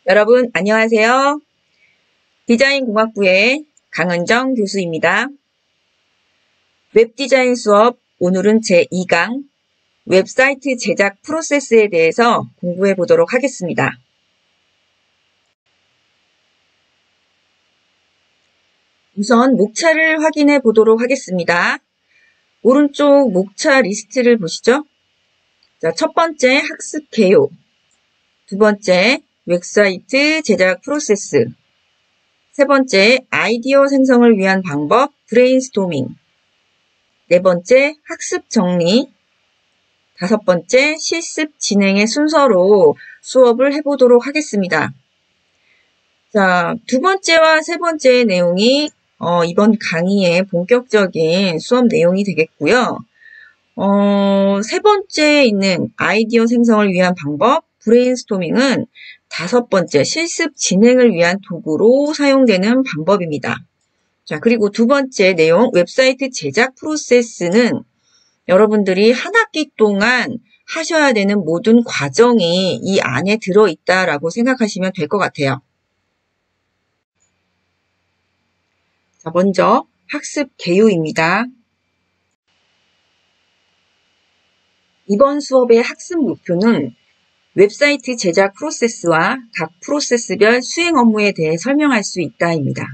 여러분 안녕하세요. 디자인공학부의 강은정 교수입니다. 웹디자인 수업 오늘은 제2강 웹사이트 제작 프로세스에 대해서 공부해 보도록 하겠습니다. 우선 목차를 확인해 보도록 하겠습니다. 오른쪽 목차 리스트를 보시죠. 자, 첫 번째 학습 개요, 두 번째 웹사이트 제작 프로세스, 세 번째 아이디어 생성을 위한 방법 브레인스토밍, 네 번째 학습 정리, 다섯 번째 실습 진행의 순서로 수업을 해보도록 하겠습니다. 자, 두 번째와 세 번째의 내용이 이번 강의의 본격적인 수업 내용이 되겠고요. 세 번째에 있는 아이디어 생성을 위한 방법 브레인스토밍은 다섯 번째 실습 진행을 위한 도구로 사용되는 방법입니다. 자, 그리고 두 번째 내용 웹사이트 제작 프로세스는 여러분들이 한 학기 동안 하셔야 되는 모든 과정이 이 안에 들어있다라고 생각하시면 될 것 같아요. 자, 먼저 학습 개요입니다. 이번 수업의 학습 목표는 웹사이트 제작 프로세스와 각 프로세스별 수행 업무에 대해 설명할 수 있다입니다.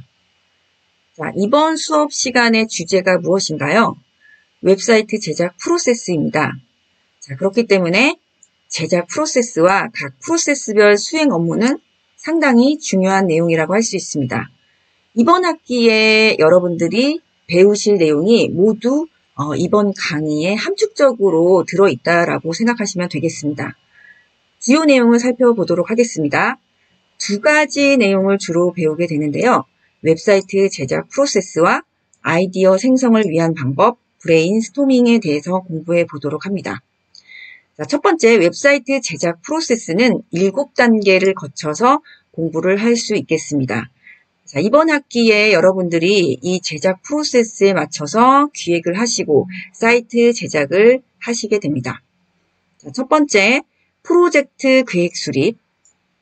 자, 이번 수업 시간의 주제가 무엇인가요? 웹사이트 제작 프로세스입니다. 자, 그렇기 때문에 제작 프로세스와 각 프로세스별 수행 업무는 상당히 중요한 내용이라고 할 수 있습니다. 이번 학기에 여러분들이 배우실 내용이 모두 이번 강의에 함축적으로 들어있다라고 생각하시면 되겠습니다. 주요 내용을 살펴보도록 하겠습니다. 두 가지 내용을 주로 배우게 되는데요. 웹사이트 제작 프로세스와 아이디어 생성을 위한 방법 브레인스토밍에 대해서 공부해 보도록 합니다. 자, 첫 번째 웹사이트 제작 프로세스는 7단계를 거쳐서 공부를 할 수 있겠습니다. 자, 이번 학기에 여러분들이 이 제작 프로세스에 맞춰서 기획을 하시고 사이트 제작을 하시게 됩니다. 자, 첫 번째 프로젝트 계획 수립,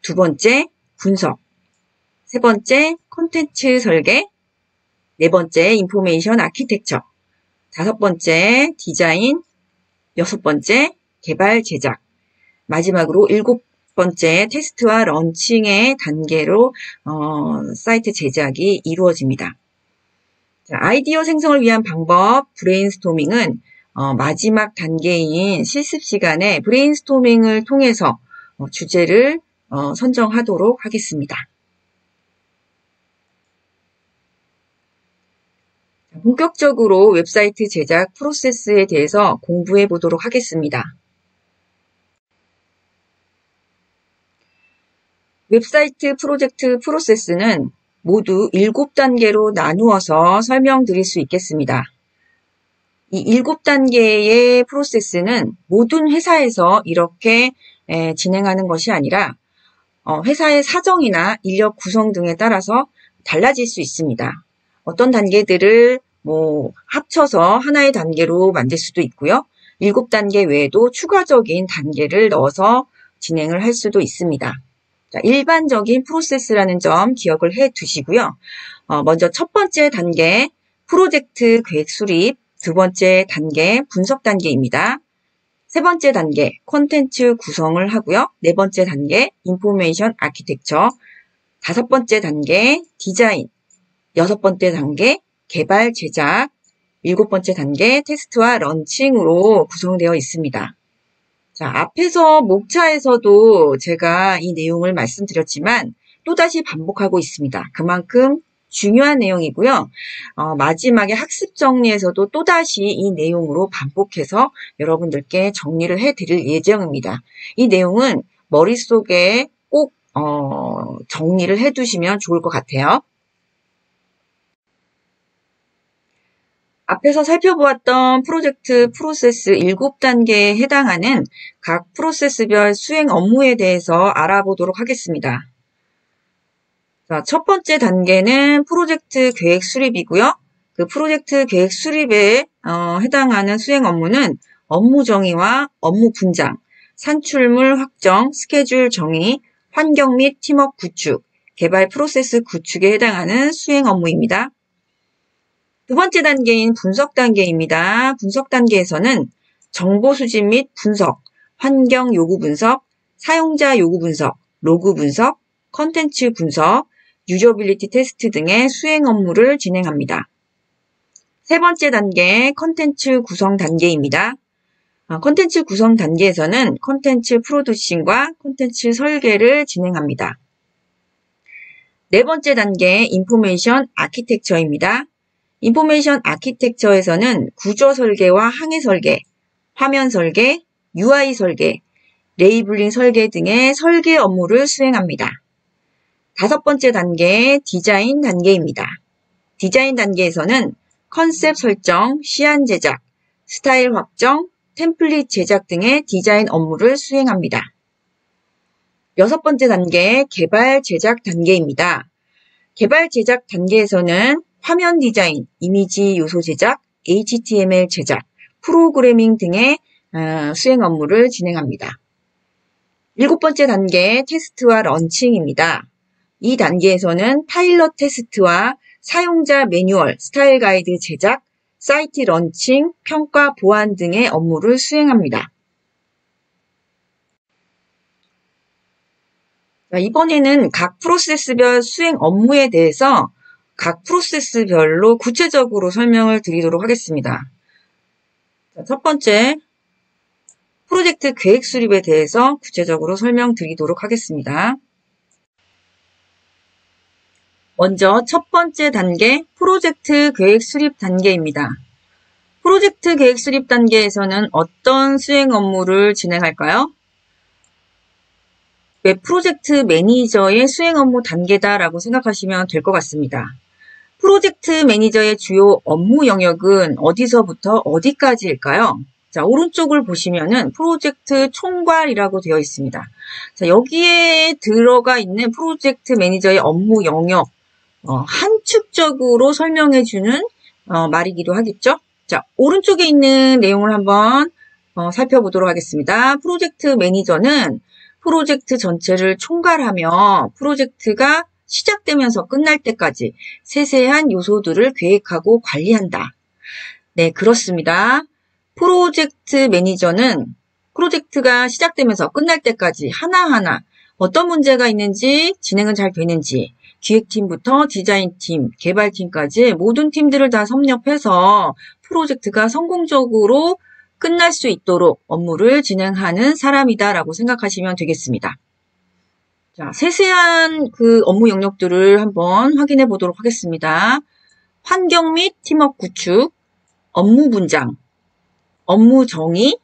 두 번째 분석, 세 번째 콘텐츠 설계, 네 번째 인포메이션 아키텍처, 다섯 번째 디자인, 여섯 번째 개발 제작, 마지막으로 일곱 번째 테스트와 런칭의 단계로 사이트 제작이 이루어집니다. 자, 아이디어 생성을 위한 방법 브레인스토밍은 마지막 단계인 실습 시간에 브레인스토밍을 통해서 주제를 선정하도록 하겠습니다. 본격적으로 웹사이트 제작 프로세스에 대해서 공부해 보도록 하겠습니다. 웹사이트 프로젝트 프로세스는 모두 7단계로 나누어서 설명드릴 수 있겠습니다. 이 7단계의 프로세스는 모든 회사에서 이렇게 진행하는 것이 아니라 회사의 사정이나 인력 구성 등에 따라서 달라질 수 있습니다. 어떤 단계들을 합쳐서 하나의 단계로 만들 수도 있고요. 7단계 외에도 추가적인 단계를 넣어서 진행을 할 수도 있습니다. 자, 일반적인 프로세스라는 점 기억을 해 두시고요. 먼저 첫 번째 단계 프로젝트 계획 수립, 두 번째 단계 분석 단계입니다. 세 번째 단계 콘텐츠 구성을 하고요. 네 번째 단계 인포메이션 아키텍처, 다섯 번째 단계 디자인, 여섯 번째 단계 개발 제작, 일곱 번째 단계 테스트와 런칭으로 구성되어 있습니다. 자, 앞에서 목차에서도 제가 이 내용을 말씀드렸지만 또다시 반복하고 있습니다. 그만큼 중요한 내용이고요. 마지막에 학습 정리에서도 또다시 이 내용으로 반복해서 여러분들께 정리를 해드릴 예정입니다. 이 내용은 머릿속에 꼭 정리를 해두시면 좋을 것 같아요. 앞에서 살펴보았던 프로젝트 프로세스 7단계에 해당하는 각 프로세스별 수행 업무에 대해서 알아보도록 하겠습니다. 자, 첫 번째 단계는 프로젝트 계획 수립이고요. 그 프로젝트 계획 수립에 해당하는 수행 업무는 업무 정의와 업무 분장, 산출물 확정, 스케줄 정의, 환경 및 팀워크 구축, 개발 프로세스 구축에 해당하는 수행 업무입니다. 두 번째 단계인 분석 단계입니다. 분석 단계에서는 정보 수집 및 분석, 환경 요구 분석, 사용자 요구 분석, 로그 분석, 컨텐츠 분석, 유저빌리티 테스트 등의 수행 업무를 진행합니다. 세 번째 단계 컨텐츠 구성 단계입니다. 컨텐츠 구성 단계에서는 컨텐츠 프로듀싱과 컨텐츠 설계를 진행합니다. 네 번째 단계 인포메이션 아키텍처입니다. 인포메이션 아키텍처에서는 구조 설계와 항해 설계, 화면 설계, UI 설계, 레이블링 설계 등의 설계 업무를 수행합니다. 다섯 번째 단계 디자인 단계입니다. 디자인 단계에서는 컨셉 설정, 시안 제작, 스타일 확정, 템플릿 제작 등의 디자인 업무를 수행합니다. 여섯 번째 단계 개발 제작 단계입니다. 개발 제작 단계에서는 화면 디자인, 이미지 요소 제작, HTML 제작, 프로그래밍 등의 수행 업무를 진행합니다. 일곱 번째 단계 테스트와 런칭입니다. 이 단계에서는 파일럿 테스트와 사용자 매뉴얼, 스타일 가이드 제작, 사이트 런칭, 평가, 보안 등의 업무를 수행합니다. 이번에는 각 프로세스별 수행 업무에 대해서 각 프로세스별로 구체적으로 설명을 드리도록 하겠습니다. 첫 번째, 프로젝트 계획 수립에 대해서 구체적으로 설명드리도록 하겠습니다. 먼저 첫 번째 단계, 프로젝트 계획 수립 단계입니다. 프로젝트 계획 수립 단계에서는 어떤 수행 업무를 진행할까요? 웹 프로젝트 매니저의 수행 업무 단계다라고 생각하시면 될 것 같습니다. 프로젝트 매니저의 주요 업무 영역은 어디서부터 어디까지일까요? 자, 오른쪽을 보시면은 프로젝트 총괄이라고 되어 있습니다. 자, 여기에 들어가 있는 프로젝트 매니저의 업무 영역, 한축적으로 설명해주는 말이기도 하겠죠? 자, 오른쪽에 있는 내용을 한번 살펴보도록 하겠습니다. 프로젝트 매니저는 프로젝트 전체를 총괄하며 프로젝트가 시작되면서 끝날 때까지 세세한 요소들을 계획하고 관리한다. 네, 그렇습니다. 프로젝트 매니저는 프로젝트가 시작되면서 끝날 때까지 하나하나 어떤 문제가 있는지, 진행은 잘 되는지, 기획팀부터 디자인팀, 개발팀까지 모든 팀들을 다 섭렵해서 프로젝트가 성공적으로 끝날 수 있도록 업무를 진행하는 사람이다라고 생각하시면 되겠습니다. 자, 세세한 그 업무 영역들을 한번 확인해 보도록 하겠습니다. 환경 및 팀워크 구축, 업무 분장, 업무 정의,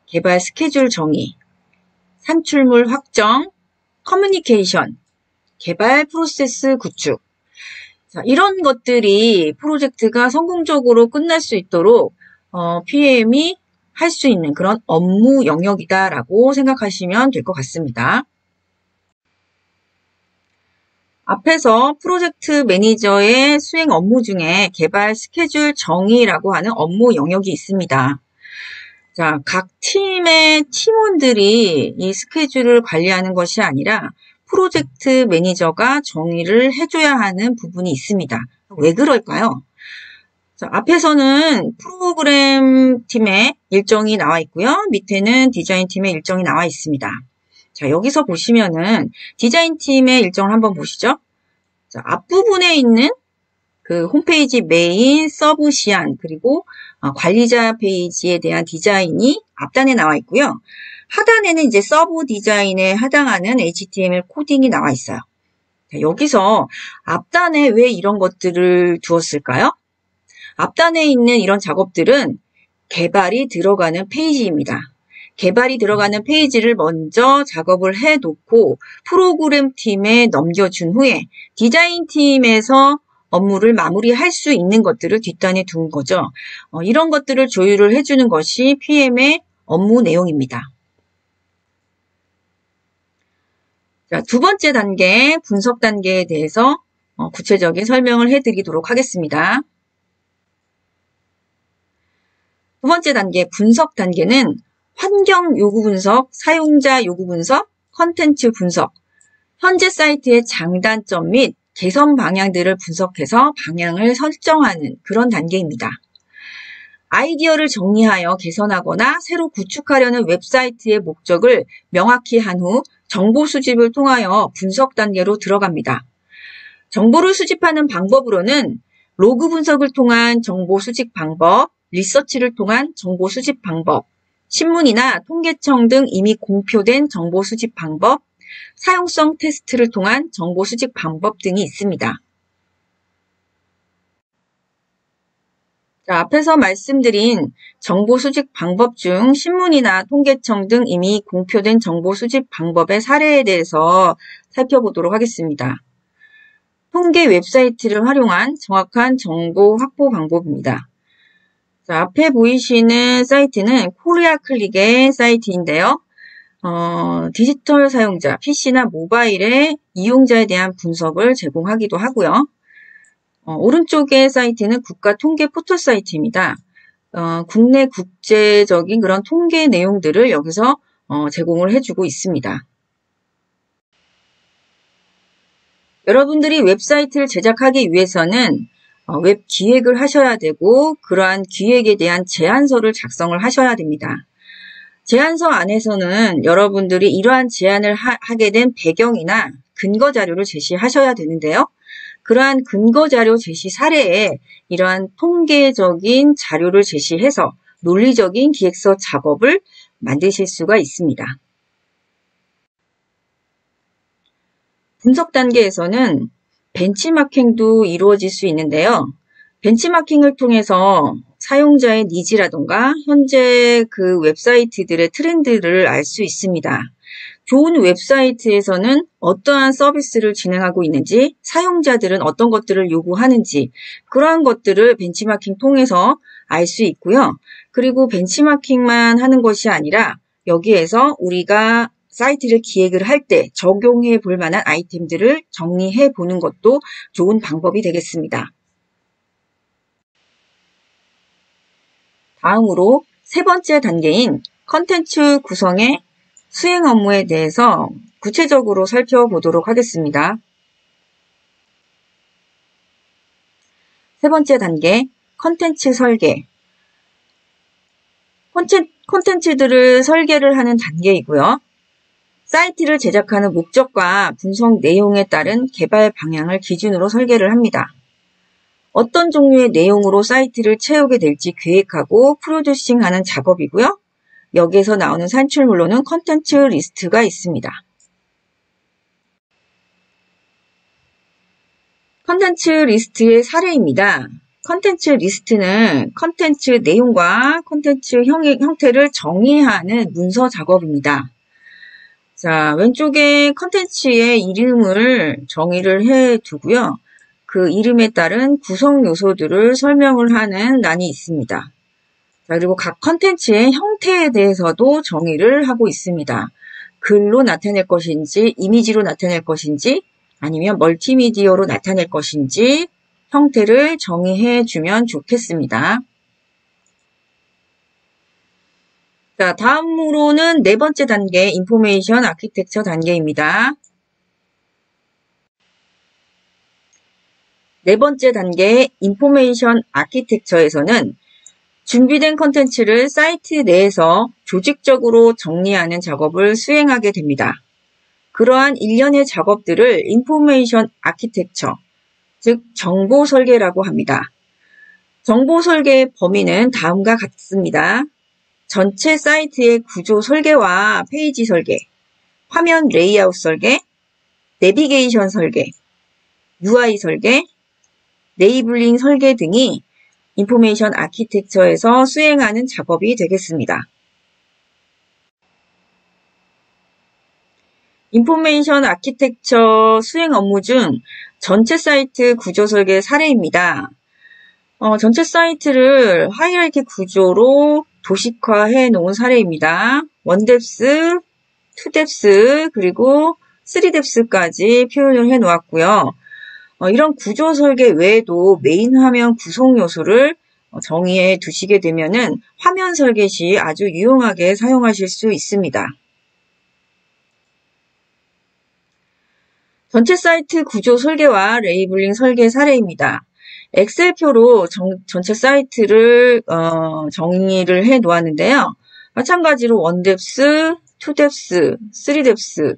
개발 스케줄 정의, 산출물 확정, 커뮤니케이션, 개발 프로세스 구축. 자, 이런 것들이 프로젝트가 성공적으로 끝날 수 있도록 PM이 할 수 있는 그런 업무 영역이다라고 생각하시면 될 것 같습니다. 앞에서 프로젝트 매니저의 수행 업무 중에 개발 스케줄 정의라고 하는 업무 영역이 있습니다. 자, 각 팀의 팀원들이 이 스케줄을 관리하는 것이 아니라 프로젝트 매니저가 정의를 해줘야 하는 부분이 있습니다. 왜 그럴까요? 자, 앞에서는 프로그램 팀의 일정이 나와 있고요. 밑에는 디자인 팀의 일정이 나와 있습니다. 자, 여기서 보시면은 디자인 팀의 일정을 한번 보시죠. 자, 앞부분에 있는 그 홈페이지 메인, 서브 시안, 그리고 관리자 페이지에 대한 디자인이 앞단에 나와 있고요. 하단에는 이제 서브 디자인에 해당하는 HTML 코딩이 나와 있어요. 자, 여기서 앞단에 왜 이런 것들을 두었을까요? 앞단에 있는 이런 작업들은 개발이 들어가는 페이지입니다. 개발이 들어가는 페이지를 먼저 작업을 해놓고 프로그램 팀에 넘겨준 후에 디자인 팀에서 업무를 마무리할 수 있는 것들을 뒷단에 둔 거죠. 이런 것들을 조율을 해주는 것이 PM의 업무 내용입니다. 자, 두 번째 단계, 분석 단계에 대해서 구체적인 설명을 해드리도록 하겠습니다. 두 번째 단계, 분석 단계는 환경 요구 분석, 사용자 요구 분석, 컨텐츠 분석, 현재 사이트의 장단점 및 개선 방향들을 분석해서 방향을 설정하는 그런 단계입니다. 아이디어를 정리하여 개선하거나 새로 구축하려는 웹사이트의 목적을 명확히 한 후 정보 수집을 통하여 분석 단계로 들어갑니다. 정보를 수집하는 방법으로는 로그 분석을 통한 정보 수집 방법, 리서치를 통한 정보 수집 방법, 신문이나 통계청 등 이미 공표된 정보 수집 방법, 사용성 테스트를 통한 정보 수집 방법 등이 있습니다. 자, 앞에서 말씀드린 정보 수집 방법 중 신문이나 통계청 등 이미 공표된 정보 수집 방법의 사례에 대해서 살펴보도록 하겠습니다. 통계 웹사이트를 활용한 정확한 정보 확보 방법입니다. 자, 앞에 보이시는 사이트는 코리아 클릭의 사이트인데요. 디지털 사용자, PC나 모바일의 이용자에 대한 분석을 제공하기도 하고요. 오른쪽의 사이트는 국가 통계 포털 사이트입니다. 국내 국제적인 그런 통계 내용들을 여기서 제공을 해주고 있습니다. 여러분들이 웹사이트를 제작하기 위해서는 웹 기획을 하셔야 되고 그러한 기획에 대한 제안서를 작성을 하셔야 됩니다. 제안서 안에서는 여러분들이 이러한 제안을 하게 된 배경이나 근거 자료를 제시하셔야 되는데요. 그러한 근거 자료 제시 사례에 이러한 통계적인 자료를 제시해서 논리적인 기획서 작업을 만드실 수가 있습니다. 분석 단계에서는 벤치마킹도 이루어질 수 있는데요. 벤치마킹을 통해서 사용자의 니즈라던가 현재 그 웹사이트들의 트렌드를 알 수 있습니다. 좋은 웹사이트에서는 어떠한 서비스를 진행하고 있는지, 사용자들은 어떤 것들을 요구하는지 그러한 것들을 벤치마킹 통해서 알 수 있고요. 그리고 벤치마킹만 하는 것이 아니라 여기에서 우리가 사이트를 기획을 할 때 적용해 볼 만한 아이템들을 정리해 보는 것도 좋은 방법이 되겠습니다. 다음으로 세 번째 단계인 컨텐츠 구성의 수행 업무에 대해서 구체적으로 살펴보도록 하겠습니다. 세 번째 단계, 컨텐츠 설계. 콘텐츠들을 설계를 하는 단계이고요. 사이트를 제작하는 목적과 분석 내용에 따른 개발 방향을 기준으로 설계를 합니다. 어떤 종류의 내용으로 사이트를 채우게 될지 계획하고 프로듀싱하는 작업이고요. 여기에서 나오는 산출물로는 컨텐츠 리스트가 있습니다. 컨텐츠 리스트의 사례입니다. 컨텐츠 리스트는 컨텐츠 내용과 컨텐츠 형태를 정의하는 문서 작업입니다. 자, 왼쪽에 컨텐츠의 이름을 정의를 해 두고요. 그 이름에 따른 구성 요소들을 설명을 하는 란이 있습니다. 자, 그리고 각 컨텐츠의 형태에 대해서도 정의를 하고 있습니다. 글로 나타낼 것인지, 이미지로 나타낼 것인지, 아니면 멀티미디어로 나타낼 것인지 형태를 정의해 주면 좋겠습니다. 자, 다음으로는 네 번째 단계, 인포메이션 아키텍처 단계입니다. 네 번째 단계, 인포메이션 아키텍처에서는 준비된 컨텐츠를 사이트 내에서 조직적으로 정리하는 작업을 수행하게 됩니다. 그러한 일련의 작업들을 인포메이션 아키텍처, 즉 정보 설계라고 합니다. 정보 설계의 범위는 다음과 같습니다. 전체 사이트의 구조 설계와 페이지 설계, 화면 레이아웃 설계, 내비게이션 설계, UI 설계, 레이블링 설계 등이 인포메이션 아키텍처에서 수행하는 작업이 되겠습니다. 인포메이션 아키텍처 수행 업무 중 전체 사이트 구조 설계 사례입니다. 전체 사이트를 하이라키 구조로 도식화해 놓은 사례입니다. 1뎁스, 2뎁스, 그리고 3뎁스까지 표현을 해 놓았고요. 이런 구조 설계 외에도 메인 화면 구성 요소를 정의해 두시게 되면은 화면 설계 시 아주 유용하게 사용하실 수 있습니다. 전체 사이트 구조 설계와 레이블링 설계 사례입니다. 엑셀표로 전체 사이트를 정리를 해 놓았는데요. 마찬가지로 원뎁스, 투뎁스, 쓰리뎁스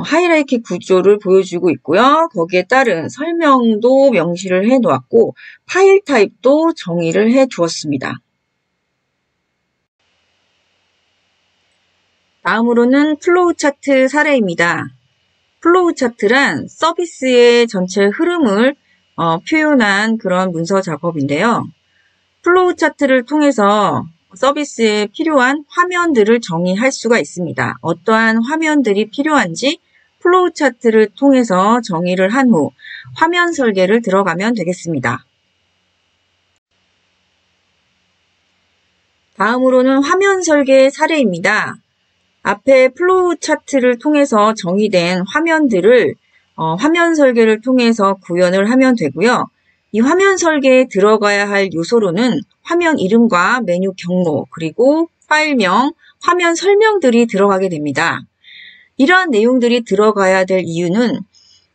하이라이키 구조를 보여주고 있고요. 거기에 따른 설명도 명시를 해 놓았고 파일 타입도 정의를 해 두었습니다. 다음으로는 플로우 차트 사례입니다. 플로우 차트란 서비스의 전체 흐름을 표현한 그런 문서 작업인데요. 플로우 차트를 통해서 서비스에 필요한 화면들을 정의할 수가 있습니다. 어떠한 화면들이 필요한지 플로우 차트를 통해서 정의를 한 후 화면 설계를 들어가면 되겠습니다. 다음으로는 화면 설계 사례입니다. 앞에 플로우 차트를 통해서 정의된 화면들을 화면 설계를 통해서 구현을 하면 되고요. 이 화면 설계에 들어가야 할 요소로는 화면 이름과 메뉴 경로, 그리고 파일명, 화면 설명들이 들어가게 됩니다. 이러한 내용들이 들어가야 될 이유는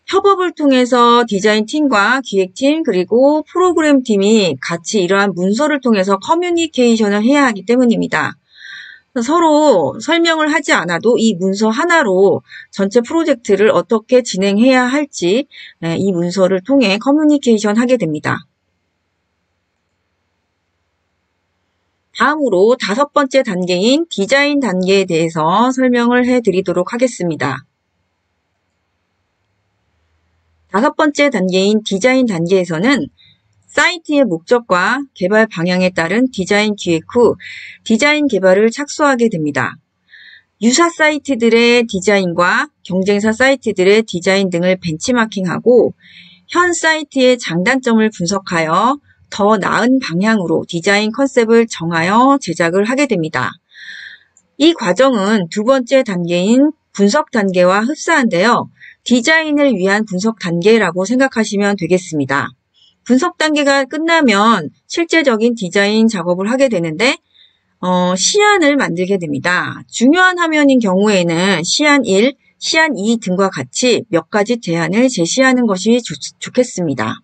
협업을 통해서 디자인팀과 기획팀, 그리고 프로그램팀이 같이 이러한 문서를 통해서 커뮤니케이션을 해야 하기 때문입니다. 서로 설명을 하지 않아도 이 문서 하나로 전체 프로젝트를 어떻게 진행해야 할지 이 문서를 통해 커뮤니케이션 하게 됩니다. 다음으로 5번째 단계인 디자인 단계에 대해서 설명을 해드리도록 하겠습니다. 5번째 단계인 디자인 단계에서는 사이트의 목적과 개발 방향에 따른 디자인 기획 후 디자인 개발을 착수하게 됩니다. 유사 사이트들의 디자인과 경쟁사 사이트들의 디자인 등을 벤치마킹하고 현 사이트의 장단점을 분석하여 더 나은 방향으로 디자인 컨셉을 정하여 제작을 하게 됩니다. 이 과정은 2번째 단계인 분석 단계와 흡사한데요. 디자인을 위한 분석 단계라고 생각하시면 되겠습니다. 분석 단계가 끝나면 실제적인 디자인 작업을 하게 되는데 시안을 만들게 됩니다. 중요한 화면인 경우에는 시안 1, 시안 2 등과 같이 몇 가지 제안을 제시하는 것이 좋겠습니다.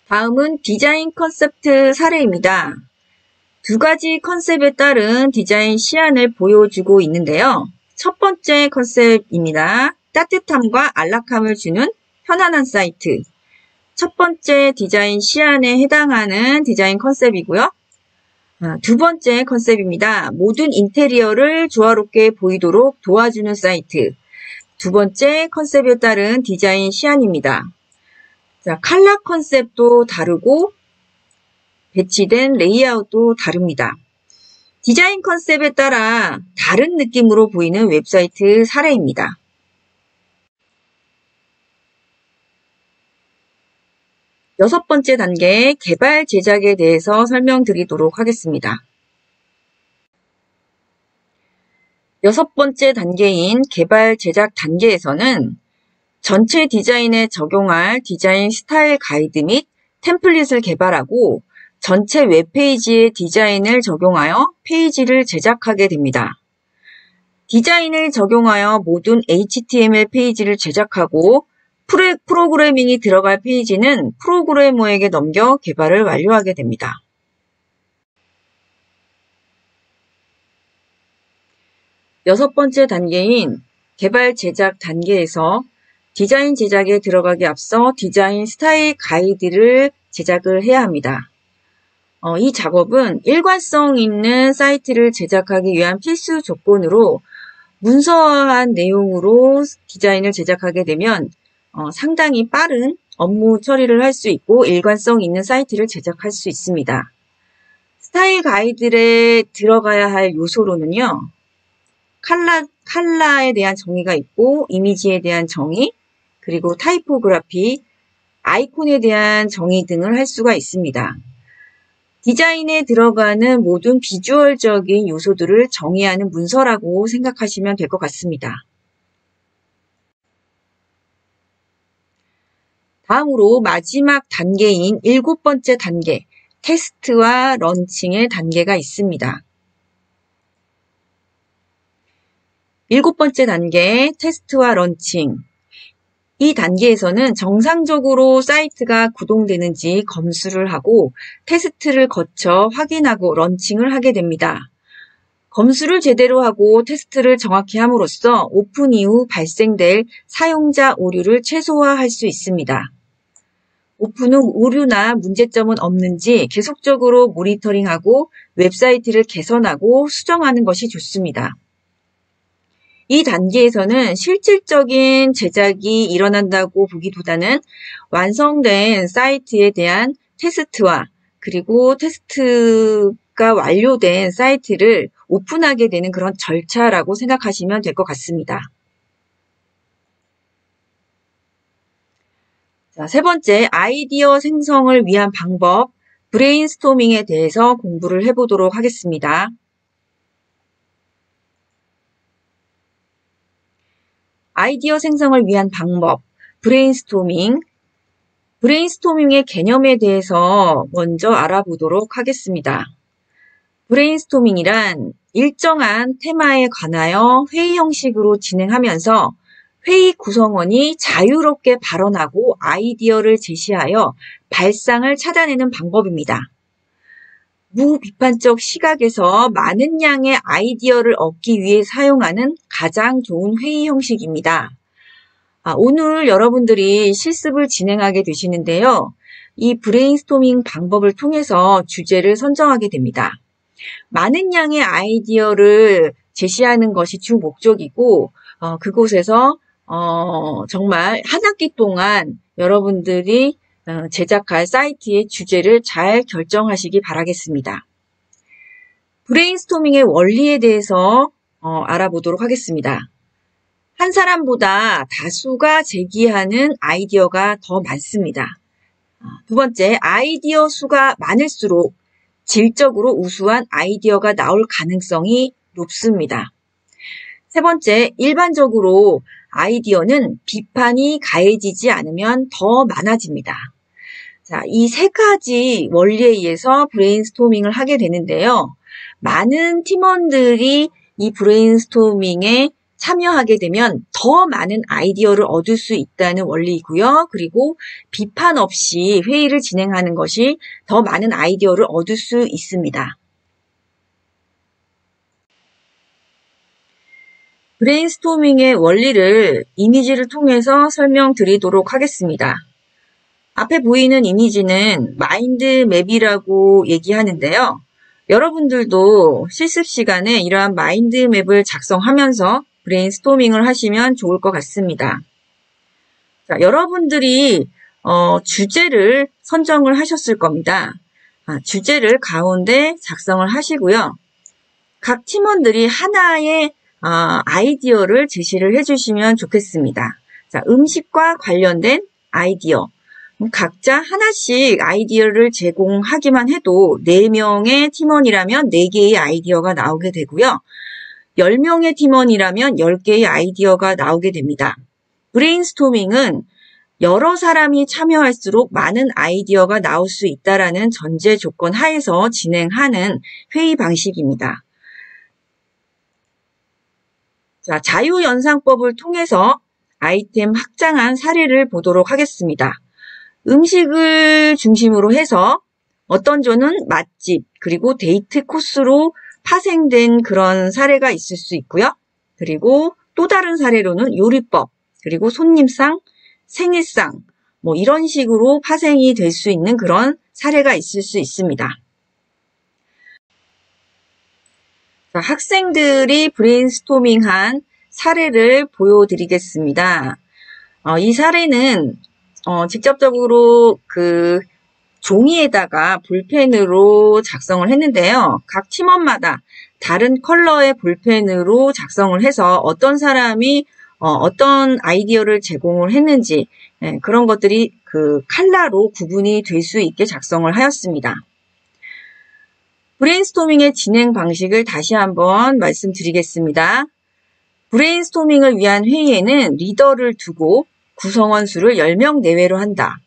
다음은 디자인 컨셉트 사례입니다. 2가지 컨셉에 따른 디자인 시안을 보여주고 있는데요. 첫 번째 컨셉입니다. 따뜻함과 안락함을 주는 편안한 사이트. 첫 번째 디자인 시안에 해당하는 디자인 컨셉이고요. 2번째 컨셉입니다. 모든 인테리어를 조화롭게 보이도록 도와주는 사이트. 2번째 컨셉에 따른 디자인 시안입니다. 자, 컬러 컨셉도 다르고 배치된 레이아웃도 다릅니다. 디자인 컨셉에 따라 다른 느낌으로 보이는 웹사이트 사례입니다. 6번째 단계 개발 제작에 대해서 설명드리도록 하겠습니다. 6번째 단계인 개발 제작 단계에서는 전체 디자인에 적용할 디자인 스타일 가이드 및 템플릿을 개발하고 전체 웹페이지의 디자인을 적용하여 페이지를 제작하게 됩니다. 디자인을 적용하여 모든 HTML 페이지를 제작하고 프로그래밍이 들어갈 페이지는 프로그래머에게 넘겨 개발을 완료하게 됩니다. 여섯 번째 단계인 개발 제작 단계에서 디자인 제작에 들어가기 앞서 디자인 스타일 가이드를 제작을 해야 합니다. 이 작업은 일관성 있는 사이트를 제작하기 위한 필수 조건으로 문서화한 내용으로 디자인을 제작하게 되면 상당히 빠른 업무 처리를 할 수 있고 일관성 있는 사이트를 제작할 수 있습니다. 스타일 가이드에 들어가야 할 요소로는요. 컬러에 대한 정의가 있고 이미지에 대한 정의, 그리고 타이포그래피, 아이콘에 대한 정의 등을 할 수가 있습니다. 디자인에 들어가는 모든 비주얼적인 요소들을 정의하는 문서라고 생각하시면 될 것 같습니다. 다음으로 마지막 단계인 7번째 단계, 테스트와 런칭의 단계가 있습니다. 7번째 단계, 테스트와 런칭. 이 단계에서는 정상적으로 사이트가 구동되는지 검수를 하고 테스트를 거쳐 확인하고 런칭을 하게 됩니다. 검수를 제대로 하고 테스트를 정확히 함으로써 오픈 이후 발생될 사용자 오류를 최소화할 수 있습니다. 오픈 후 오류나 문제점은 없는지 계속적으로 모니터링하고 웹사이트를 개선하고 수정하는 것이 좋습니다. 이 단계에서는 실질적인 제작이 일어난다고 보기보다는 완성된 사이트에 대한 테스트와 그리고 테스트가 완료된 사이트를 오픈하게 되는 그런 절차라고 생각하시면 될 것 같습니다. 자, 세 번째, 아이디어 생성을 위한 방법, 브레인스토밍에 대해서 공부를 해보도록 하겠습니다. 아이디어 생성을 위한 방법, 브레인스토밍. 브레인스토밍의 개념에 대해서 먼저 알아보도록 하겠습니다. 브레인스토밍이란 일정한 테마에 관하여 회의 형식으로 진행하면서 회의 구성원이 자유롭게 발언하고 아이디어를 제시하여 발상을 찾아내는 방법입니다. 무비판적 시각에서 많은 양의 아이디어를 얻기 위해 사용하는 가장 좋은 회의 형식입니다. 오늘 여러분들이 실습을 진행하게 되시는데요. 이 브레인스토밍 방법을 통해서 주제를 선정하게 됩니다. 많은 양의 아이디어를 제시하는 것이 주 목적이고 그곳에서 정말 한 학기 동안 여러분들이 제작할 사이트의 주제를 잘 결정하시기 바라겠습니다. 브레인스토밍의 원리에 대해서 알아보도록 하겠습니다. 한 사람보다 다수가 제기하는 아이디어가 더 많습니다. 두 번째, 아이디어 수가 많을수록 질적으로 우수한 아이디어가 나올 가능성이 높습니다. 세 번째, 일반적으로 아이디어는 비판이 가해지지 않으면 더 많아집니다. 자, 이 세 가지 원리에 의해서 브레인스토밍을 하게 되는데요. 많은 팀원들이 이 브레인스토밍에 참여하게 되면 더 많은 아이디어를 얻을 수 있다는 원리이고요. 그리고 비판 없이 회의를 진행하는 것이 더 많은 아이디어를 얻을 수 있습니다. 브레인스토밍의 원리를 이미지를 통해서 설명드리도록 하겠습니다. 앞에 보이는 이미지는 마인드맵이라고 얘기하는데요. 여러분들도 실습 시간에 이러한 마인드맵을 작성하면서 브레인스토밍을 하시면 좋을 것 같습니다. 자, 여러분들이 주제를 선정을 하셨을 겁니다. 주제를 가운데 작성을 하시고요. 각 팀원들이 하나의 아이디어를 제시를 해주시면 좋겠습니다. 자, 음식과 관련된 아이디어. 각자 하나씩 아이디어를 제공하기만 해도 4명의 팀원이라면 4개의 아이디어가 나오게 되고요. 10명의 팀원이라면 10개의 아이디어가 나오게 됩니다. 브레인스토밍은 여러 사람이 참여할수록 많은 아이디어가 나올 수 있다라는 전제 조건 하에서 진행하는 회의 방식입니다. 자, 자유연상법을 통해서 아이템 확장한 사례를 보도록 하겠습니다. 음식을 중심으로 해서 어떤 조는 맛집 그리고 데이트 코스로 파생된 그런 사례가 있을 수 있고요. 그리고 또 다른 사례로는 요리법 그리고 손님상, 생일상 이런 식으로 파생이 될 수 있는 그런 사례가 있을 수 있습니다. 자, 학생들이 브레인스토밍한 사례를 보여드리겠습니다. 이 사례는 직접적으로 그 종이에다가 볼펜으로 작성을 했는데요. 각 팀원마다 다른 컬러의 볼펜으로 작성을 해서 어떤 사람이 어떤 아이디어를 제공을 했는지 그런 것들이 그 컬러로 구분이 될 수 있게 작성을 하였습니다. 브레인스토밍의 진행 방식을 다시 한번 말씀드리겠습니다. 브레인스토밍을 위한 회의에는 리더를 두고 구성원 수를 10명 내외로 한다.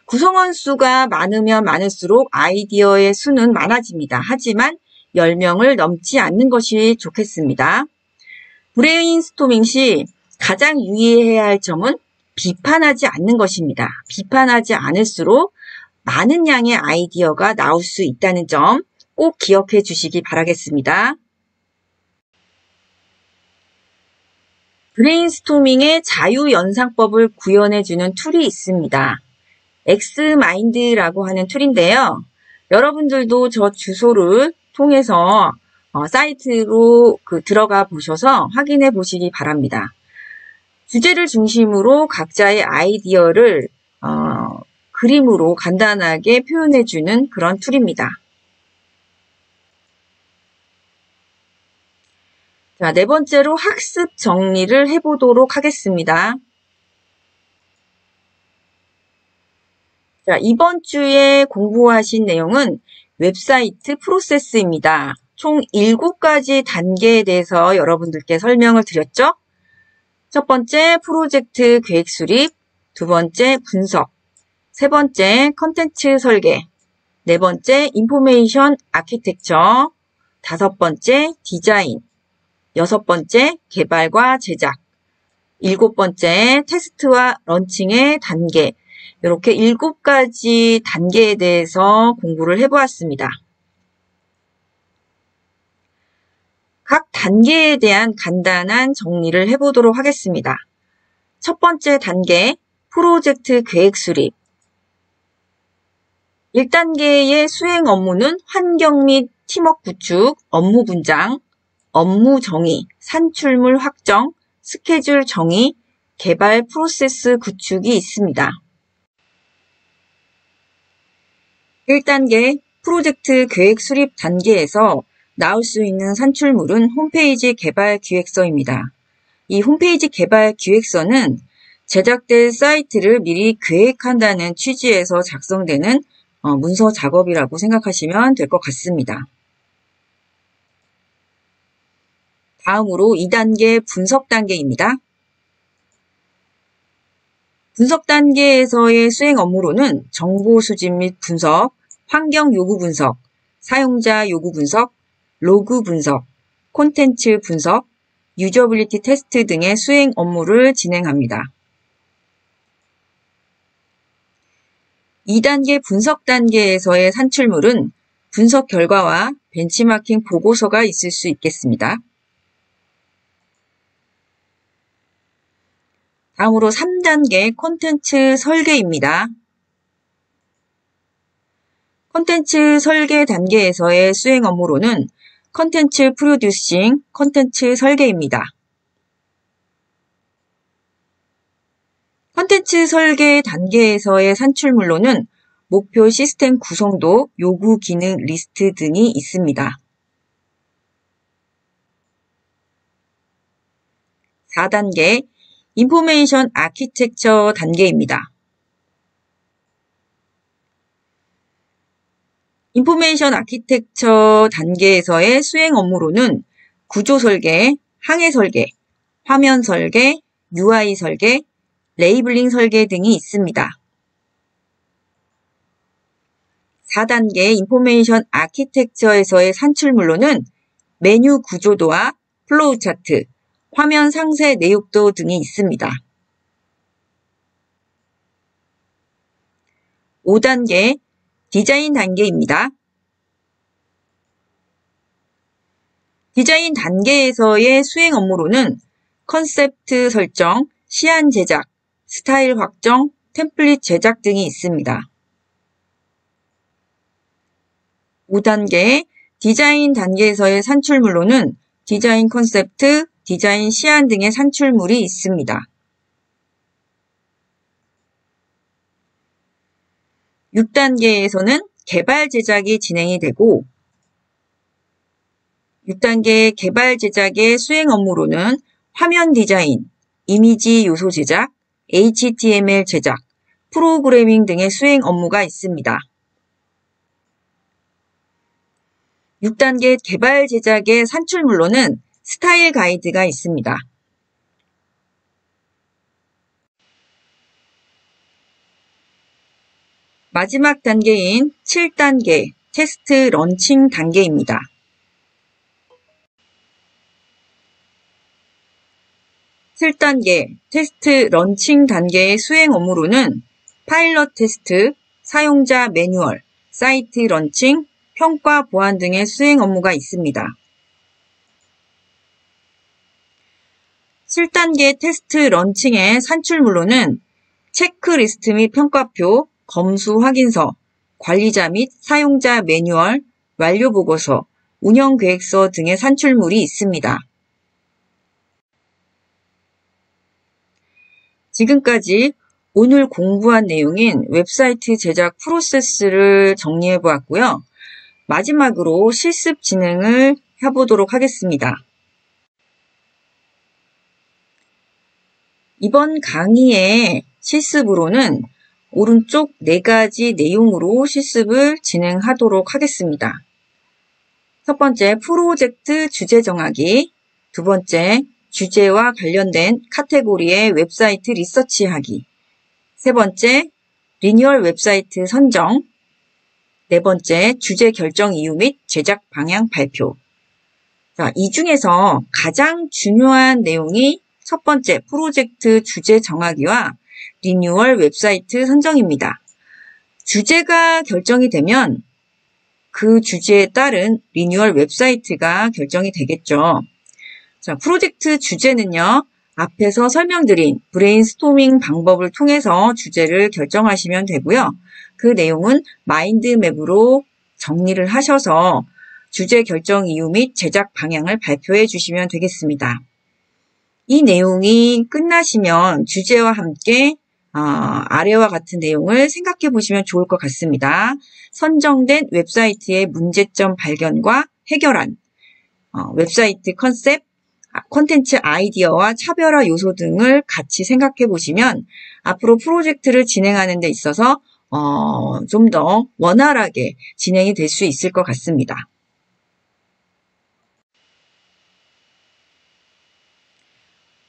구성원 수가 많으면 많을수록 아이디어의 수는 많아집니다. 하지만 10명을 넘지 않는 것이 좋겠습니다. 브레인스토밍 시 가장 유의해야 할 점은 비판하지 않는 것입니다. 비판하지 않을수록 많은 양의 아이디어가 나올 수 있다는 점 꼭 기억해 주시기 바라겠습니다. 브레인스토밍의 자유연상법을 구현해주는 툴이 있습니다. 엑스마인드라고 하는 툴인데요. 여러분들도 저 주소를 통해서 사이트로 들어가 보셔서 확인해 보시기 바랍니다. 주제를 중심으로 각자의 아이디어를 그림으로 간단하게 표현해주는 그런 툴입니다. 자, 네 번째로 학습 정리를 해보도록 하겠습니다. 자, 이번 주에 공부하신 내용은 웹사이트 프로세스입니다. 총 7가지 단계에 대해서 여러분들께 설명을 드렸죠? 첫 번째, 프로젝트 계획 수립, 두 번째, 분석, 세 번째, 컨텐츠 설계, 네 번째, 인포메이션 아키텍처, 다섯 번째, 디자인, 여섯 번째, 개발과 제작, 일곱 번째, 테스트와 런칭의 단계, 이렇게 7가지 단계에 대해서 공부를 해보았습니다. 각 단계에 대한 간단한 정리를 해보도록 하겠습니다. 첫 번째 단계, 프로젝트 계획 수립. 1단계의 수행 업무는 환경 및 팀워크 구축, 업무 분장, 업무 정의, 산출물 확정, 스케줄 정의, 개발 프로세스 구축이 있습니다. 1단계 프로젝트 계획 수립 단계에서 나올 수 있는 산출물은 홈페이지 개발 기획서입니다. 이 홈페이지 개발 기획서는 제작될 사이트를 미리 계획한다는 취지에서 작성되는 문서 작업이라고 생각하시면 될 것 같습니다. 다음으로 2단계 분석 단계입니다. 분석 단계에서의 수행 업무로는 정보 수집 및 분석, 환경 요구 분석, 사용자 요구 분석, 로그 분석, 콘텐츠 분석, 유저빌리티 테스트 등의 수행 업무를 진행합니다. 2단계 분석 단계에서의 산출물은 분석 결과와 벤치마킹 보고서가 있을 수 있겠습니다. 다음으로 3단계 콘텐츠 설계입니다. 콘텐츠 설계 단계에서의 수행 업무로는 콘텐츠 프로듀싱, 콘텐츠 설계입니다. 콘텐츠 설계 단계에서의 산출물로는 목표 시스템 구성도, 요구 기능 리스트 등이 있습니다. 4단계 인포메이션 아키텍처 단계입니다. 인포메이션 아키텍처 단계에서의 수행 업무로는 구조 설계, 항해 설계, 화면 설계, UI 설계, 레이블링 설계 등이 있습니다. 4단계 인포메이션 아키텍처에서의 산출물로는 메뉴 구조도와 플로우 차트, 화면 상세 내역도 등이 있습니다. 5단계 디자인 단계입니다. 디자인 단계에서의 수행 업무로는 컨셉트 설정, 시안 제작, 스타일 확정, 템플릿 제작 등이 있습니다. 5단계 디자인 단계에서의 산출물로는 디자인 컨셉트, 디자인 시안 등의 산출물이 있습니다. 6단계에서는 개발 제작이 진행이 되고 6단계 개발 제작의 수행 업무로는 화면 디자인, 이미지 요소 제작, HTML 제작, 프로그래밍 등의 수행 업무가 있습니다. 6단계 개발 제작의 산출물로는 스타일 가이드가 있습니다. 마지막 단계인 7단계 테스트 런칭 단계입니다. 7단계 테스트 런칭 단계의 수행 업무로는 파일럿 테스트, 사용자 매뉴얼, 사이트 런칭, 평가 보완 등의 수행 업무가 있습니다. 7단계 테스트 런칭의 산출물로는 체크리스트 및 평가표, 검수 확인서, 관리자 및 사용자 매뉴얼, 완료 보고서, 운영 계획서 등의 산출물이 있습니다. 지금까지 오늘 공부한 내용인 웹사이트 제작 프로세스를 정리해 보았고요. 마지막으로 실습 진행을 해보도록 하겠습니다. 이번 강의의 실습으로는 오른쪽 4가지 내용으로 실습을 진행하도록 하겠습니다. 첫 번째, 프로젝트 주제 정하기. 두 번째, 주제와 관련된 카테고리의 웹사이트 리서치하기. 세 번째, 리뉴얼 웹사이트 선정. 네 번째, 주제 결정 이유 및 제작 방향 발표. 자, 이 중에서 가장 중요한 내용이 첫 번째, 프로젝트 주제 정하기와 리뉴얼 웹사이트 선정입니다. 주제가 결정이 되면 그 주제에 따른 리뉴얼 웹사이트가 결정이 되겠죠. 자, 프로젝트 주제는요, 앞에서 설명드린 브레인스토밍 방법을 통해서 주제를 결정하시면 되고요. 그 내용은 마인드맵으로 정리를 하셔서 주제 결정 이유 및 제작 방향을 발표해 주시면 되겠습니다. 이 내용이 끝나시면 주제와 함께 아래와 같은 내용을 생각해 보시면 좋을 것 같습니다. 선정된 웹사이트의 문제점 발견과 해결안, 웹사이트 컨셉, 콘텐츠 아이디어와 차별화 요소 등을 같이 생각해 보시면 앞으로 프로젝트를 진행하는 데 있어서 좀 더 원활하게 진행이 될 수 있을 것 같습니다.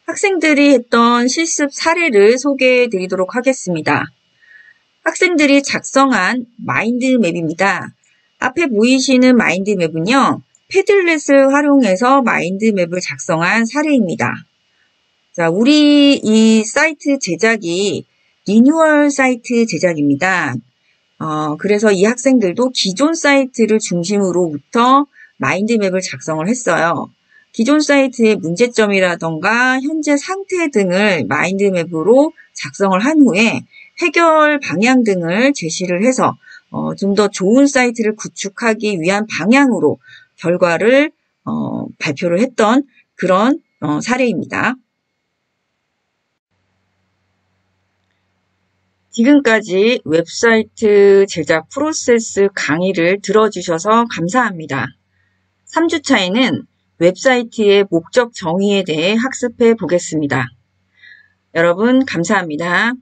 학생들이 했던 실습 사례를 소개해 드리도록 하겠습니다. 학생들이 작성한 마인드맵입니다. 앞에 보이시는 마인드맵은요, 패들렛을 활용해서 마인드맵을 작성한 사례입니다. 자, 우리 이 사이트 제작이 리뉴얼 사이트 제작입니다. 그래서 이 학생들도 기존 사이트를 중심으로부터 마인드맵을 작성을 했어요. 기존 사이트의 문제점이라던가 현재 상태 등을 마인드맵으로 작성을 한 후에 해결 방향 등을 제시를 해서 좀 더 좋은 사이트를 구축하기 위한 방향으로 결과를 발표를 했던 그런 사례입니다. 지금까지 웹사이트 제작 프로세스 강의를 들어주셔서 감사합니다. 3주차에는 웹사이트의 목적 정의에 대해 학습해 보겠습니다. 여러분 감사합니다.